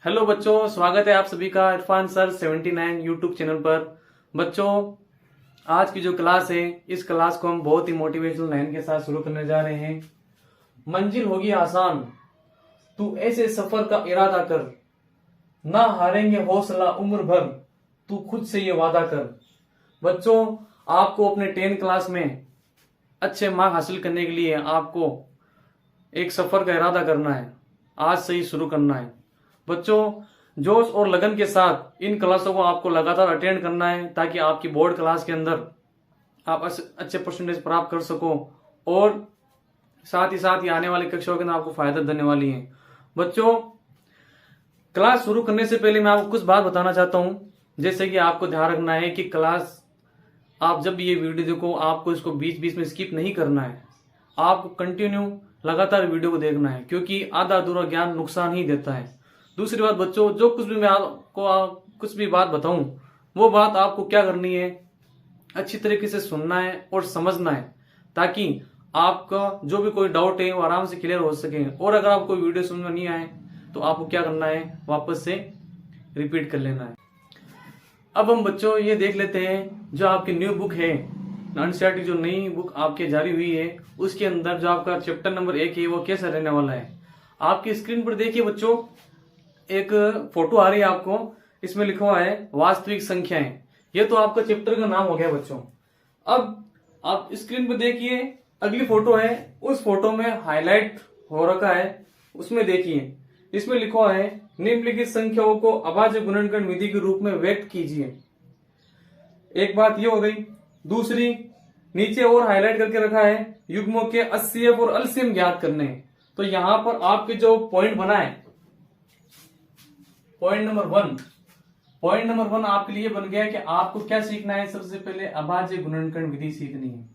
Hello बच्चों, स्वागत है आप सभी का इरफान सर 79 यूट्यूब चैनल पर। बच्चों, आज की जो क्लास है इस क्लास को हम बहुत ही मोटिवेशनल लाइन के साथ शुरू करने जा रहे हैं। मंजिल होगी आसान, तू ऐसे सफर का इरादा कर, ना हारेंगे हौसला उम्र भर, तू खुद से ये वादा कर। बच्चों, आपको अपने 10 क्लास में अच्छे मार्क हासिल करने के लिए आपको एक सफर का इरादा करना है। आज से ही शुरू करना है। बच्चों, जोश और लगन के साथ इन क्लासों को आपको लगातार अटेंड करना है ताकि आपकी बोर्ड क्लास के अंदर आप अच्छे परसेंटेज प्राप्त कर सको और साथ ही आने वाली कक्षाओं के अंदर आपको फायदा देने वाली है। बच्चों, क्लास शुरू करने से पहले मैं आपको कुछ बात बताना चाहता हूं। जैसे कि आपको ध्यान रखना है कि क्लास आप जब भी ये वीडियो देखो आपको इसको बीच बीच में स्किप नहीं करना है। आपको कंटिन्यू लगातार वीडियो को देखना है क्योंकि आधा अधूरा ज्ञान नुकसान ही देता है। दूसरी बात बच्चों, जो कुछ भी मैं आपको कुछ भी बात बताऊं वो बात आपको क्या करनी है, अच्छी तरीके से सुनना है और समझना है ताकि आपका जो भी कोई डाउट है वो आराम से क्लियर हो सके। और अगर आपको वीडियो समझ में नहीं आए तो आपको क्या करना है, वापस से रिपीट कर लेना है। अब हम बच्चों ये देख लेते हैं जो आपकी न्यू बुक है, एनसीईआरटी जो नई बुक आपके जारी हुई है उसके अंदर जो आपका चैप्टर नंबर 1 है वो कैसा रहने वाला है। आपकी स्क्रीन पर देखिए बच्चों, एक फोटो आ रही है आपको, इसमें लिखा हुआ है वास्तविक संख्याएं। ये तो आपका चैप्टर का नाम हो गया बच्चों। अब आप स्क्रीन पर देखिए, अगली फोटो है, उस फोटो में हाईलाइट हो रखा है, उसमें देखिए इसमें लिखा हुआ है निम्नलिखित संख्याओं को अभाज्य गुणनखंड विधि के रूप में व्यक्त कीजिए। एक बात ये हो गई। दूसरी, नीचे और हाईलाइट करके रखा है युग्मों के HCF और एलसीएम ज्ञात करने। तो यहां पर आपके जो पॉइंट बना है, पॉइंट नंबर वन आपके लिए बन गया कि आपको क्या सीखना है। सबसे पहले अभाज्य गुणनखंड विधि सीखनी है।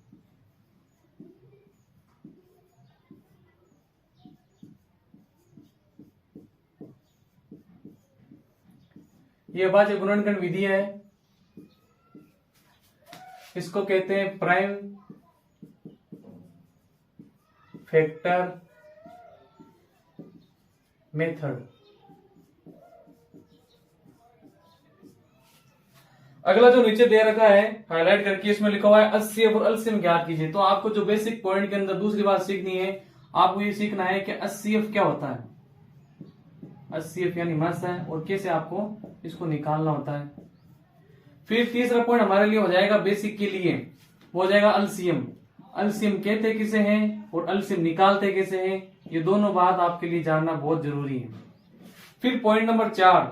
ये अभाज्य गुणनखंड विधि है, इसको कहते हैं प्राइम फैक्टर मेथड। अगला जो नीचे दे रखा है हाईलाइट करके, इसमें लिखा हुआ है HCF और एलसीएम ज्ञात कीजिए। तो आपको जो बेसिक पॉइंट के अंदर दूसरी बात सीखनी है, आपको ये सीखना है कि HCF क्या होता है, HCF यानी मास है, और कैसे आपको इसको निकालना होता है। फिर तीसरा पॉइंट हमारे लिए हो जाएगा बेसिक के लिए, वो हो जाएगा एलसीएम। एलसीएम कहते किसे हैं और एलसीएम निकालते कैसे हैं, ये दोनों बात आपके लिए जानना बहुत जरूरी है। फिर पॉइंट नंबर 4,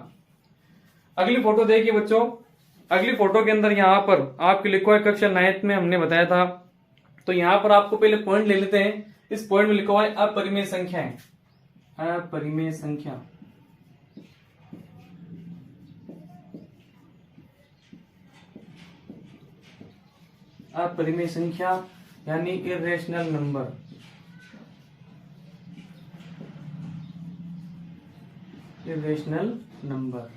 अगली फोटो देखिए बच्चों। अगली फोटो के अंदर यहाँ पर आपके लिखा है कक्षा 9th में हमने बताया था। तो यहाँ पर आपको पहले पॉइंट ले लेते हैं। इस पॉइंट में लिखा हुआ है अपरिमेय संख्याएं। अपरिमेय संख्या, अपरिमेय संख्या यानी इरेशनल नंबर। Irrational number.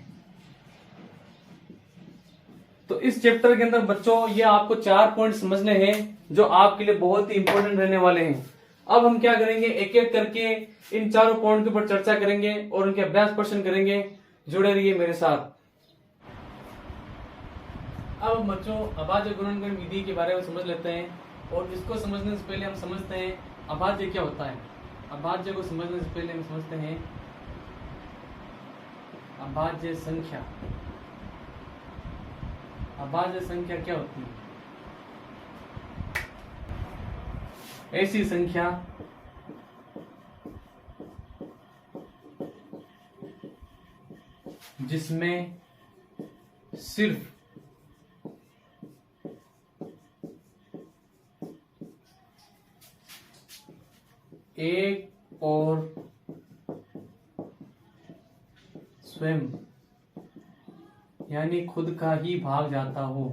तो इस चैप्टर के अंदर बच्चों ये आपको 4 पॉइंट समझने हैं जो आपके लिए बहुत ही इंपॉर्टेंट रहने वाले हैं। अब हम क्या करेंगे, एक एक करके इन चारों पॉइंट के ऊपर चर्चा करेंगे और उनके अभ्यास प्रश्न करेंगे। जुड़े रहिए मेरे साथ। अब बच्चों अभाज्य गुणनखंड विधि के बारे में समझ लेते हैं, और इसको समझने से पहले हम समझते हैं अभाज्य क्या होता है। अभाज्य को समझने से पहले हम समझते हैं अभाज्य संख्या। अभाज्य संख्या क्या होती है? ऐसी संख्या जिसमें सिर्फ एक और स्वयं यानी खुद का ही भाग जाता हो,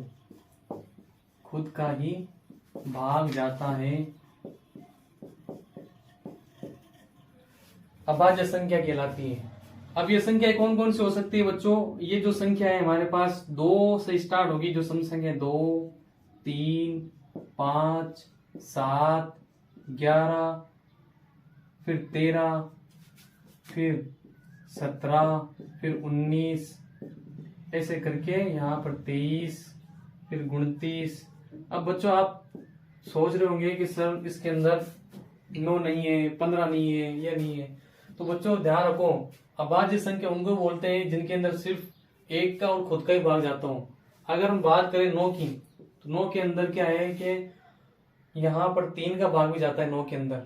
खुद का ही भाग जाता है, अभाज्य संख्या कहलाती है। अब ये संख्या कौन कौन सी हो सकती है बच्चों? ये जो संख्या है हमारे पास 2 से स्टार्ट होगी, जो सम संख्या 2, 3, 5, 7, 11, फिर 13, फिर 17, फिर 19, ऐसे करके यहाँ पर 23, फिर 29। अब बच्चों आप सोच रहे होंगे कि सर इसके अंदर 9 नहीं है, 15 नहीं है, ये नहीं है। तो बच्चों ध्यान रखो, अभाज्य संख्या उनको बोलते हैं जिनके अंदर सिर्फ एक का और खुद का ही भाग जाता हो। अगर हम बात करें 9 की, तो 9 के अंदर क्या है कि यहाँ पर 3 का भाग भी जाता है 9 के अंदर।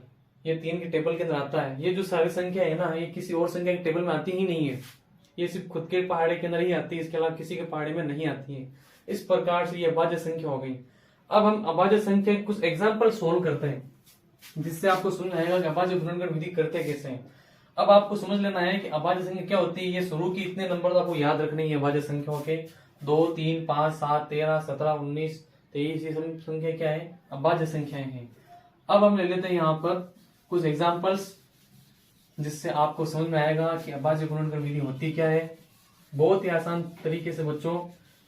ये 3 के टेबल के अंदर आता है। ये जो सारी संख्या है ना, ये किसी और संख्या के टेबल में आती ही नहीं है, ये सिर्फ खुद के पहाड़े के अंदर ही आती है, इसके अलावा किसी के पहाड़े में नहीं आती है। इस प्रकार से ये अभाज्य संख्या हो गई। अब हम अभाज्य संख्या के कुछ एग्जाम्पल सोल्व करते हैं, जिससे आपको समझ आएगा कि अभाज्य गुणनखंड विधि करते कैसे हैं। अब आपको समझ लेना है कि अभाज्य संख्या क्या होती है। ये शुरू की इतने नंबर तो आपको याद रखने हैं अभाज्य संख्याओं के, 2, 3, 5, 7, 13, 17, 19, 23, ये संख्या क्या है, अभाज्य संख्याएं हैं। अब हम ले लेते हैं यहाँ पर कुछ एग्जाम्पल्स, जिससे आपको समझ में आएगा कि अभाज्य गुणनखंड विधि होती क्या है। बहुत ही आसान तरीके से बच्चों,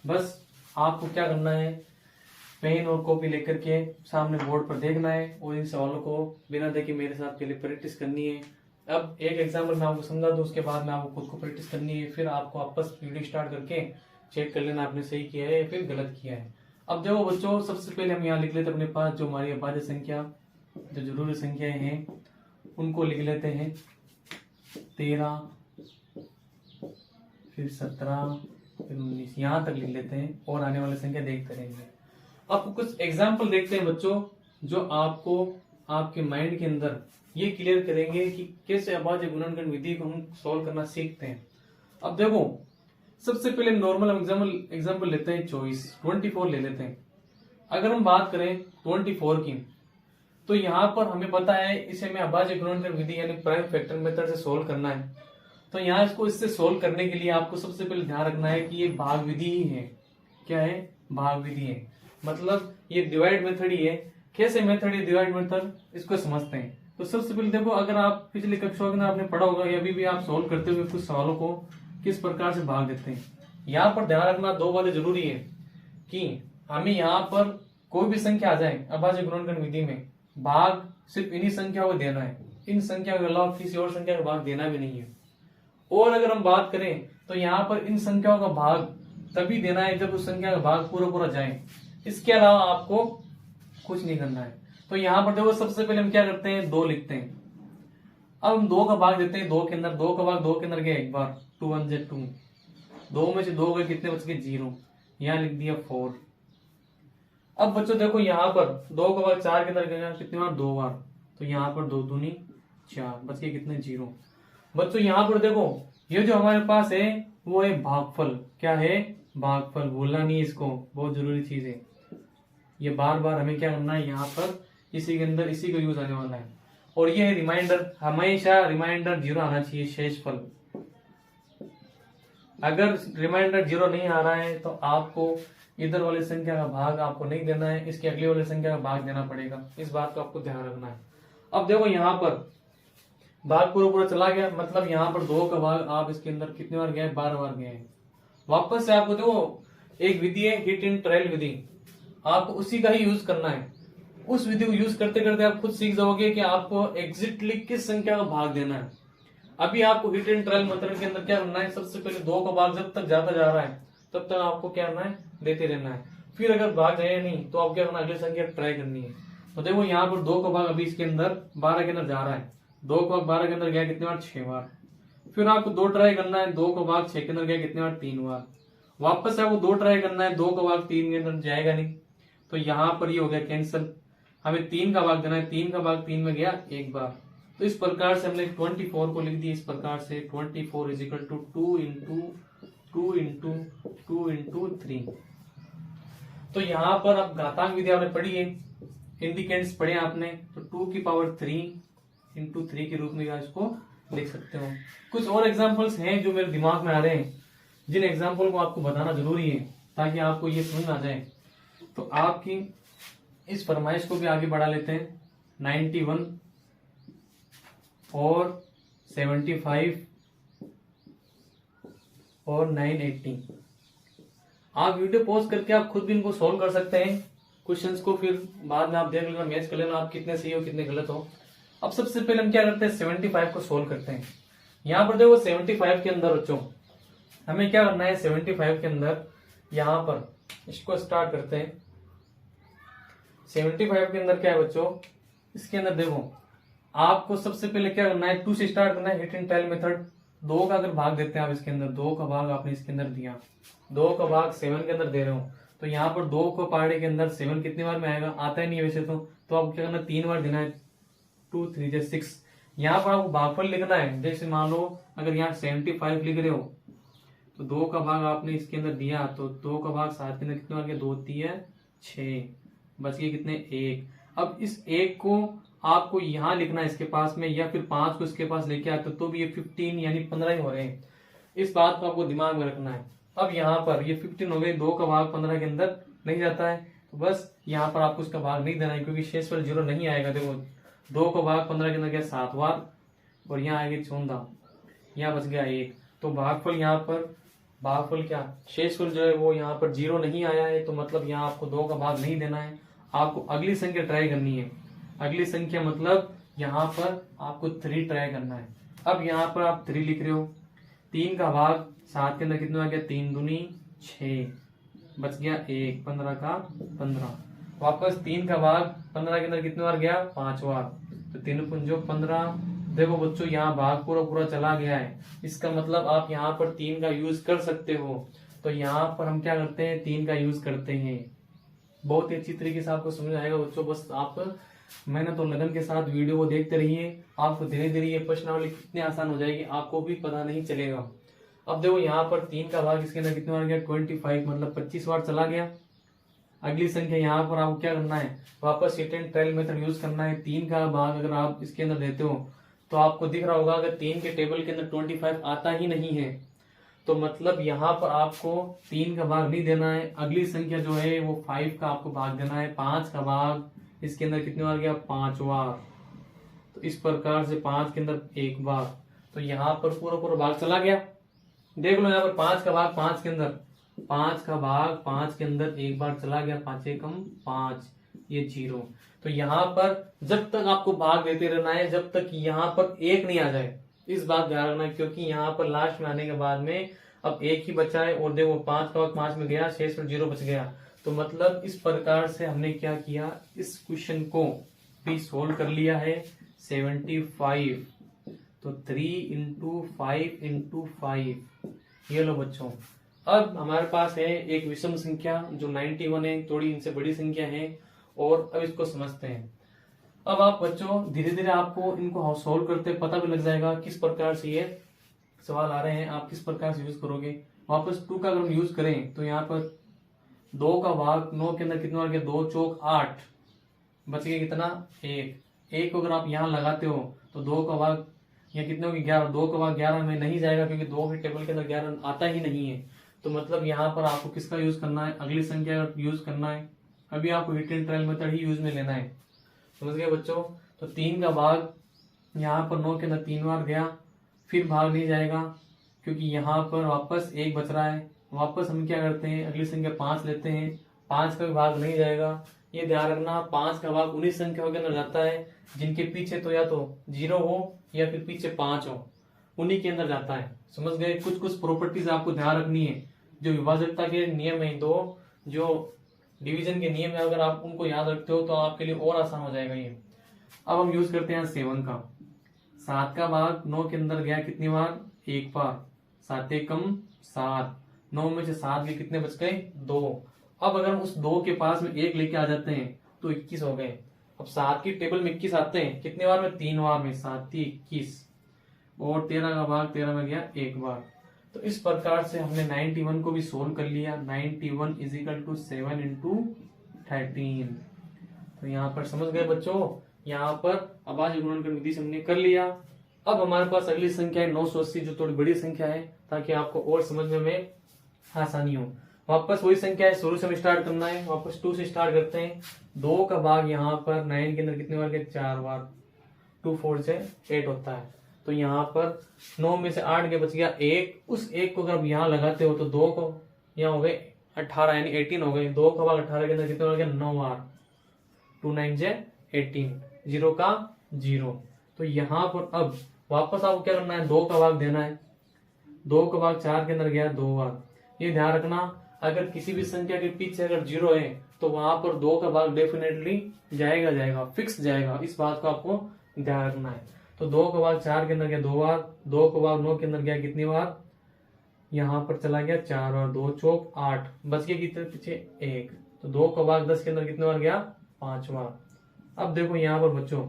बस आपको क्या करना है, पेन और कॉपी लेकर के सामने बोर्ड पर देखना है और इन सवालों को बिना देखे मेरे साथ पहले प्रैक्टिस करनी है। अब एक एग्जाम्पल मैं आपको समझा दूं, उसके बाद में आपको खुद को प्रैक्टिस करनी है। फिर आपको आपस वीडियो स्टार्ट करके चेक कर लेना आपने सही किया है या फिर गलत किया है। अब देखो बच्चों, सबसे पहले हम यहाँ लिख लेते हैं अपने पास जो हमारी अभाज्य संख्या, जो जरूरी संख्याएं हैं उनको लिख लेते हैं। 13, फिर 17, फिर 19, यहाँ तक लिख लेते हैं और आने वाली संख्या देखते रहेंगे। अब कुछ एग्जाम्पल देखते हैं बच्चों, जो आपको आपके माइंड के अंदर ये क्लियर करेंगे कि कैसे अभाज्य गुणनखंड विधि को हम सॉल्व करना सीखते हैं। अब देखो, सबसे पहले नॉर्मल एग्जाम्पल लेते हैं 24 ले लेते हैं। अगर हम बात करें 24 की, तो यहाँ पर हमें पता है इसे मैं अभाज्य गुणनखंड विधि यानी प्राइम फैक्टर मेथड से सोल्व करना है। तो यहाँ इसको इससे सोल्व करने के लिए आपको सबसे पहले ध्यान रखना है कि ये भाग विधि ही है। क्या है, भाग विधि है, मतलब ये डिवाइड मेथड ही है। कैसे मेथड है डिवाइड मेथड, इसको समझते हैं। तो सबसे पहले देखो, अगर आप पिछली कक्षाओं के अंदर आपने पढ़ा होगा या अभी भी आप सोल्व करते हुए कुछ सवालों को किस प्रकार से भाग देते हैं। यहाँ पर ध्यान रखना दो बातें जरूरी है कि हमें यहाँ पर कोई भी संख्या आ जाए अभाज्य गुणनखंड विधि में, भाग सिर्फ इन्हीं संख्याओं को देना है, इन संख्याओं के अलावा किसी और संख्या का भाग देना भी नहीं है। और अगर हम बात करें तो यहाँ पर इन संख्याओं का भाग तभी देना है जब उस संख्या का भाग पूरा जाए, इसके अलावा आपको कुछ नहीं करना है। तो यहाँ पर देखो, सबसे पहले हम क्या करते हैं, 2 लिखते हैं। अब हम 2 का भाग देते हैं 2 के अंदर, 2 का भाग 2 के अंदर गया एक बार, 2 1 2, 2 में से 2 गए, कितने बच गए 0, यहाँ लिख दिया 4। अब बच्चों देखो, यहाँ पर 2 का भाग 4 के अंदर गया कितने बार, 2 बार, तो यहाँ पर 2 दूनी 4, बच गए कितने 0। बच्चों यहाँ पर देखो, ये जो हमारे पास है वो है भागफल। क्या है, भागफल, भूलना नहीं, इसको बहुत जरूरी चीज है। ये बार बार हमें क्या करना है, यहाँ पर इसी के अंदर इसी को यूज आने वाला है। और ये है रिमाइंडर, हमेशा रिमाइंडर 0 आना चाहिए शेषफल। अगर रिमाइंडर 0 नहीं आ रहा है तो आपको इधर वाली संख्या का भाग आपको नहीं देना है, इसके अगली वाली संख्या का भाग देना पड़ेगा। इस बात को आपको ध्यान रखना है। अब देखो, यहाँ पर भाग पूरा चला गया, मतलब यहाँ पर 2 का भाग आप इसके अंदर कितने बार गए, 12 बार गए हैं। वापस से आपको देखो, एक विधि है हिट एंड ट्रायल विधि, आपको उसी का ही यूज करना है। उस विधि को यूज करते करते आप खुद सीख जाओगे कि आपको एग्जैक्टली किस संख्या का भाग देना है। अभी आपको हिट एंड ट्रायल मेथड के अंदर क्या करना है, सबसे पहले 2 का भाग जब तक जाता जा रहा है तब तक आपको क्या करना है, देते रहना है। फिर अगर भाग जाए नहीं तो आप क्या करना, अगली संख्या ट्राई करनी है। तो देखो, यहाँ पर 2 का भाग अभी इसके अंदर 12 के अंदर जा रहा है, 2 का भाग 12 के अंदर गया कितने बार, 6 बार। फिर आपको 2 ट्राई करना है, 2 का भाग 6 के अंदर गया कितने बार, 3 बार। वापस से आपको 2 ट्राई करना है, 2 का भाग 3 के अंदर जाएगा नहीं, तो यहाँ पर ये हो गया कैंसिल। हमें 3 का भाग देना है, 3 का भाग 3 में गया 1 बार। तो इस प्रकार से हमने 24 को लिख दिया इस प्रकार से, 24 is equal to 2 into 2 into 2 into 3। तो यहाँ पर अब घातांक विधि आपने पढ़ी है, इंडिकेंट्स पढ़े आपने, तो 2 की पावर 3 इंटू 3 के रूप में इसको लिख सकते हो। कुछ और एग्जाम्पल्स हैं जो मेरे दिमाग में आ रहे हैं, जिन एग्जाम्पल को आपको बताना जरूरी है ताकि आपको ये समझ आ जाए। तो आपकी इस फरमाइश को भी आगे बढ़ा लेते हैं। 91 और 75 और 980। आप वीडियो पॉज करके आप खुद भी इनको सॉल्व कर सकते हैं क्वेश्चंस को, फिर बाद में आप देख लेना, मैच कर लेना आप कितने सही हो कितने गलत हो। अब सबसे पहले हम क्या करते हैं, 75 को सोल्व करते हैं। यहाँ पर देखो 75 के अंदर बच्चों हमें क्या करना है, 75 के अंदर यहाँ पर इसको स्टार्ट करते हैं। 75 के अंदर क्या है बच्चों, इसके अंदर देखो आपको सबसे पहले क्या करना है, 2 से स्टार्ट करना है, हिट एंड टेल मेथड। 2 का अगर भाग देते हैं आप इसके अंदर, 2 का भाग आपने इसके अंदर दिया, 2 का भाग 7 के अंदर दे रहे हो, तो यहाँ पर 2 को पहाड़े के अंदर 7 कितनी बार में आएगा, आता ही नहीं है वैसे तो आपको क्या करना है, 3 बार देना है, 2 3 6। यहाँ पर आपको भागफल लिखना है, जैसे मान लो अगर यहाँ 75 लिख रहे हो तो 2 का भाग आपने इसके अंदर दिया, तो 2 का भाग 7 के अंदर कितने बार गया, 2 3 6, बच गए कितने 1। अब इस 1 को आपको यहाँ लिखना है इसके पास में, या फिर 5 को इसके पास लेके आते तो भी ये 15 यानी 15 ही हो रहे हैं। इस बात को आपको दिमाग में रखना है। अब यहाँ पर ये 15 हो गए, 2 का भाग 15 के अंदर नहीं जाता है, तो बस यहाँ पर आपको इसका भाग नहीं देना है, क्योंकि शेषफल 0 नहीं आएगा। देखो 2 का भाग 15 के अंदर गया 7 बार, और यहाँ आएगी 14, यहाँ बच गया 1। तो भागफल यहाँ पर, भागफल क्या, शेषफल जो है वो यहाँ पर 0 नहीं आया है, तो मतलब यहाँ आपको 2 का भाग नहीं देना है, आपको अगली संख्या ट्राई करनी है। अगली संख्या मतलब यहाँ पर आपको 3 ट्राई करना है। अब यहाँ पर आप 3 लिख रहे हो, 3 का भाग 7 के अंदर कितना आ गया, 3 दूनी 6, बच गया 1, 15 का 15। वापस 3 का भाग 15 के अंदर कितने बार गया, 5 बार, तो 3 पंजो 15। देखो बच्चों यहाँ भाग पूरा पूरा चला गया है, इसका मतलब आप यहाँ पर 3 का यूज कर सकते हो। तो यहाँ पर हम क्या करते हैं, 3 का यूज करते हैं। बहुत ही अच्छी तरीके से आपको समझ आएगा बच्चों, बस आप मेहनत और लगन के साथ वीडियो को देखते रहिए, आपको धीरे धीरे ये प्रश्नावली कितनी आसान हो जाएगी आपको भी पता नहीं चलेगा। अब देखो यहाँ पर 3 का भाग इसके अंदर कितने बार गया, 25, मतलब 25 बार चला गया। अगली संख्या यहाँ पर आपको क्या करना है, वापस hit and tail method use करना है। 3 का भाग अगर आप इसके अंदर देते हो तो आपको दिख रहा होगा अगर 3 के टेबल के अंदर 25 आता ही नहीं है, तो मतलब यहाँ पर आपको 3 का भाग नहीं देना है। अगली संख्या जो है वो 5 का आपको भाग देना है। 5 का भाग इसके अंदर कितने बार गया, 5 बार, तो इस प्रकार से 5 के अंदर 1 बार, तो यहाँ पर पूरा पूरा भाग चला गया। देख लो यहाँ पर 5 का भाग 5 के अंदर, 5 का भाग 5 के अंदर 1 बार चला गया, 5 एकम 5, ये 0। तो यहाँ पर जब तक आपको भाग देते रहना है जब तक यहाँ पर 1 नहीं आ जाए, इस बात ध्यान रखना है, क्योंकि यहाँ पर लास्ट में आने के बाद में अब 1 ही बचा है, और देखो 5 का भाग 5 में गया, शेष पर 0 बच गया। तो मतलब इस प्रकार से हमने क्या किया, इस क्वेश्चन को भी सोल्व कर लिया है। 75, तो 3 × 5 × 5, ये लो बच्चों। अब हमारे पास है एक विषम संख्या जो 91 है, थोड़ी इनसे बड़ी संख्या है, और अब इसको समझते हैं। अब आप बच्चों धीरे धीरे आपको इनको सोल्व करते पता भी लग जाएगा किस प्रकार से ये सवाल आ रहे हैं, आप किस प्रकार से यूज करोगे। वापस 2 का अगर हम यूज करें तो यहाँ पर 2 का भाग 9 के अंदर कितना आ गया, 2 चौक 8, बच गया कितना 1 को अगर आप यहाँ लगाते हो तो 2 का भाग यहाँ कितने होगी 11, 2 का भाग 11 में नहीं जाएगा, क्योंकि 2 के टेबल के अंदर 11 आता ही नहीं है। तो मतलब यहाँ पर आपको किसका यूज करना है, अगली संख्या का यूज करना है। अभी आपको hit and trial method he use में लेना है, समझ गए बच्चों। तो 3 का भाग यहाँ पर 9 के अंदर 3 बार गया, फिर भाग नहीं जाएगा क्योंकि यहाँ पर वापस 1 बच रहा है। वापस हम क्या करते हैं, अगली संख्या 5 लेते हैं, 5 का भी भाग नहीं जाएगा। ये ध्यान रखना, 5 का भाग उन्हीं संख्याओं के अंदर जाता है जिनके पीछे तो या तो 0 हो या फिर पीछे 5 हो, उन्हीं के अंदर जाता है, समझ गए। कुछ कुछ प्रॉपर्टीज आपको ध्यान रखनी है, जो विभाजकता के नियम है, दो जो डिवीजन के नियम है, अगर आप उनको याद रखते हो तो आपके लिए और आसान हो जाएगा ये। अब हम यूज करते हैं 7 का। 7 का भाग 9 के अंदर गया कितनी बार, 1 बार, 7 एकम 7, 9 में से 7 के कितने बच गए, 2। अब अगर हम उस 2 के पास में 1 लेके आ जाते हैं तो 21 हो गए। अब 7 की टेबल में 21 आते हैं कितने बार में, 3 बार में, 7 21, और 13 का भाग 13 में गया 1 बार। तो इस प्रकार से हमने 91 को भी सोल्व कर लिया। 91 = 7 × 13। तो यहाँ पर समझ गए बच्चों, यहाँ पर अभाज्य गुणनखंड विधि से हमने कर लिया। अब हमारे पास अगली संख्या है 980, जो थोड़ी बड़ी संख्या है, ताकि आपको और समझने में आसानी हो। वापस वही संख्या है, शुरू से हमें स्टार्ट करना है। वापस 2 से स्टार्ट करते हैं। 2 का भाग यहाँ पर 9 के अंदर कितने बार गए, 4 बार, 2 4 से 8 होता है। तो यहाँ पर 9 में से 8 के बच गया 1। उस 1 को अगर आप यहाँ लगाते हो तो 2 को यहाँ हो गए 18 यानी 18 हो गए। 2 का भाग 18 के अंदर कितने बार गया, 9 बार, 2 9 से 18, 0 का 0। तो यहाँ पर अब वापस आपको क्या करना है, 2 का भाग देना है। 2 का भाग 4 के अंदर गया 2 बार। ये ध्यान रखना, अगर किसी भी संख्या के पीछे अगर 0 है तो वहां पर 2 का भाग डेफिनेटली जाएगा, फिक्स जाएगा। इस बात को आपको ध्यान रखना है। तो 2 का भाग 4 के अंदर गया 2 बार, 2 का भाग 9 के अंदर गया कितनी बार, यहाँ पर चला गया 4 और 2 चौक 8, बच गया कितने पीछे 1। तो 2 का भाग 10 के अंदर कितने बार गया, 5 बार। अब देखो यहाँ पर बच्चों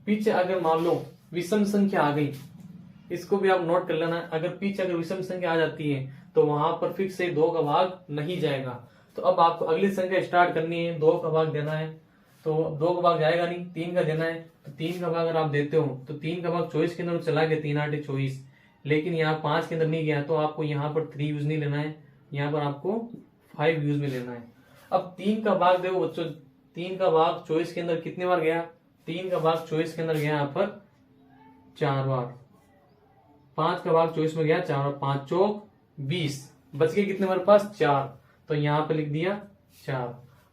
पीछे अगर मान लो विषम संख्या आ गई, इसको भी आप नोट कर लेना। अगर पीछे अगर विषम संख्या आ जाती है तो वहां पर फिक्स से 2 का भाग नहीं जाएगा। तो अब आपको अगली संख्या स्टार्ट करनी है, 2 का भाग देना है। तो 2 का भाग जाएगा नहीं, 3 का देना है। तो 3 का भाग अगर आप देते हो तो 3 का भाग 24 के अंदर चला गया, 3 8 24, लेकिन यहाँ 5 के अंदर नहीं गया। तो आपको यहाँ पर 3 यूज नहीं लेना है, यहाँ पर आपको 5 यूज में लेना है। अब 3 का भाग देखो बच्चों, 3 का भाग 24 के अंदर कितने बार गया, 3 का भाग 24 के अंदर गया यहाँ पर 4 बार। 5 का भाग 24 में गया 4 और 5 चौक 20, बच गए कितने हमारे पास 4। तो यहाँ पे लिख दिया 4।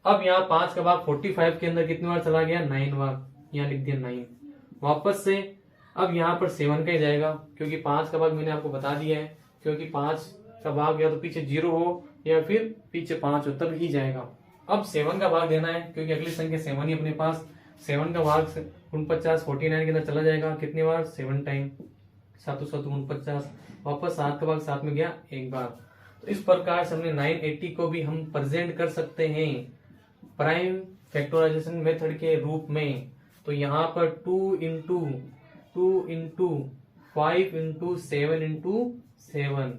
अब यहाँ 5 का भाग 45 के अंदर कितने बार चला गया, 9 बार, यहाँ लिख दिया 9। वापस से अब यहाँ पर 7 का ही जाएगा, क्योंकि 5 का भाग मैंने आपको बता दिया है, क्योंकि 5 का भाग या तो पीछे 0 हो या फिर पीछे 5 हो तब ही जाएगा। अब 7 का भाग देना है, क्योंकि अगली संख्या 7 ही अपने पास। 7 का भाग 49 49 के अंदर चला जाएगा कितनी बार, 7 टाइम, 7 7 49। वापस 7 का भाग 7 में गया 1 बार। तो इस प्रकार से हमने 980 को भी हम प्रेजेंट कर सकते हैं प्राइम फैक्टराइजेशन मेथड के रूप में। तो यहाँ पर 2 इंटू 5 इंटू 7 इंटू 7।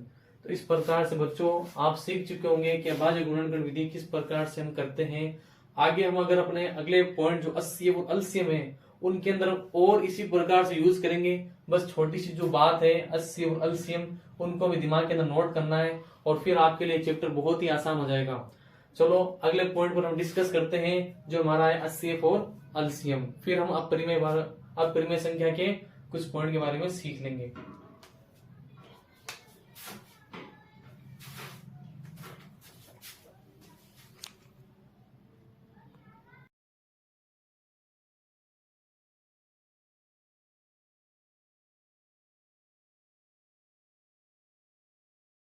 तो इस प्रकार से बच्चों आप सीख चुके होंगे कि अभाज्य गुणनखंड विधि किस प्रकार से हम करते हैं। आगे हम अगर अपने अगले पॉइंट जो HCF और LCM है उनके अंदर और इसी प्रकार से यूज करेंगे। बस छोटी सी जो बात है HCF और LCM उनको भी दिमाग के अंदर नोट करना है और फिर आपके लिए चैप्टर बहुत ही आसान हो जाएगा। चलो अगले पॉइंट पर हम डिस्कस करते हैं जो हमारा है HCF और LCM। फिर हम अपरिमेय संख्या के कुछ पॉइंट के बारे में सीख लेंगे।